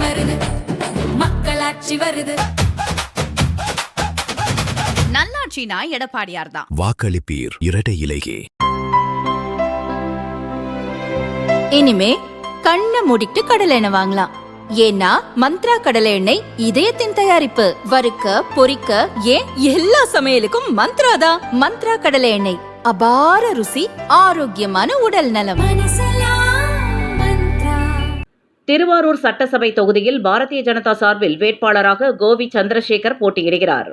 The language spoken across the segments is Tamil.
வருது, மக்களாட்சி வருது. நல்லாட்சினா எடப்பாடியார் தான். வாக்களிப்பீர் இரட்டை இலையே. இனிமே கண்ணை மூடிட்டு கடலை எண்ணெய் வாங்கலாம். ஏன்னா மந்த்ரா கடலை எண்ணெய் இதயத்தின் தயாரிப்பு. வறுக்க பொரிக்க ஏன் எல்லா சமையலுக்கும் மந்த்ரா தான். மந்த்ரா கடலை எண்ணெய், அபார ருசி, ஆரோக்கியமான உடல் நலம். திருவாரூர் சட்டசபை தொகுதியில் பாரதிய ஜனதா சார்பில் வேட்பாளராக கோவி சந்திரசேகர் போட்டியிடுகிறார்.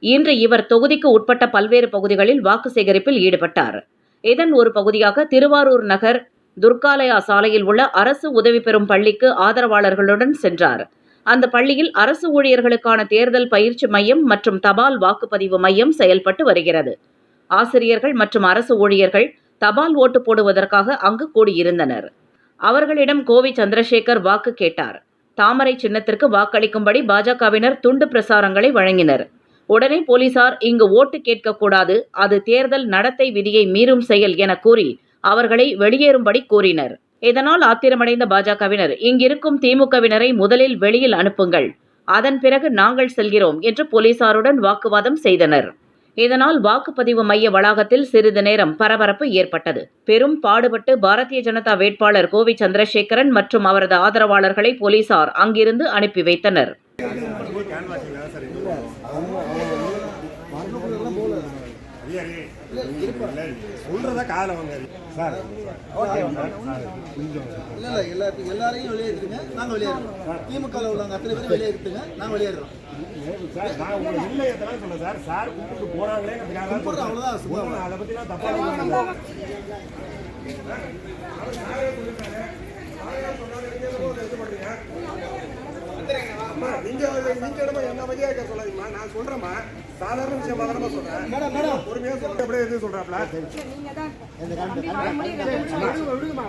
இன்று இவர் தொகுதிக்கு உட்பட்ட பல்வேறு பகுதிகளில் வாக்கு சேகரிப்பில் ஈடுபட்டார். இதன் ஒரு பகுதியாக திருவாரூர் நகர் துர்காலயா சாலையில் உள்ள அரசு உதவி பெறும் பள்ளிக்கு ஆதரவாளர்களுடன் சென்றார். அந்த பள்ளியில் அரசு ஊழியர்களுக்கான தேர்தல் பயிற்சி மையம் மற்றும் தபால் வாக்குப்பதிவு மையம் செயல்பட்டு வருகிறது. ஆசிரியர்கள் மற்றும் அரசு ஊழியர்கள் தபால் ஓட்டு போடுவதற்காக அங்கு கூடியிருந்தனர். அவர்களிடம் கோவி சந்திரசேகர் வாக்கு கேட்டார். தாமரை சின்னத்திற்கு வாக்களிக்கும்படி பாஜகவினர் துண்டு பிரசாரங்களை வழங்கினர். உடனே போலீசார் இங்கு ஓட்டு கேட்கக்கூடாது, அது தேர்தல் நடத்தை விதியை மீறும் செயல் என கூறி அவர்களை வெளியேறும்படி கூறினர். இதனால் ஆத்திரமடைந்த பாஜகவினர் இங்கிருக்கும் திமுகவினரை முதலில் வெளியில் அனுப்புங்கள், அதன் பிறகு நாங்கள் செல்கிறோம் என்று போலீசாருடன் வாக்குவாதம் செய்தனர். இதனால் வாக்குப்பதிவு மைய வளாகத்தில் சிறிது நேரம் பரபரப்பு ஏற்பட்டது. பெரும் பாடுபட்டு பாரதிய ஜனதா வேட்பாளர் கோவி சந்திரசேகரன் மற்றும் அவரது ஆதரவாளர்களை போலீசார் அங்கிருந்து அனுப்பி வைத்தனர். சொல்றத கால வாங்க சார். எல்லாரையும் வெளியேற்றுங்க, நாங்கள் வெளியேறோம். திமுக உள்ளவங்க அத்தனை பேரும் வெளியேற்றுங்க, நாங்கள் வெளியேறோம். நான் உங்களை இல்லை எத்தனை சொல்ல சார். சார் கூப்பிட்டு போறாங்களே, அவ்வளோதான். அதை பற்றி நான் தப்பா நீங்க இடமா என்ன வழியா சொல்லாதீங்கம்மா. நான் சொல்றேம்மா, சாதாரண விஷயம் சாதாரணமா சொல்றேன். பொறுமையா சொல்றேன். அப்படியே எதுவும் சொல்றாப்ல. விடுங்கம்மா.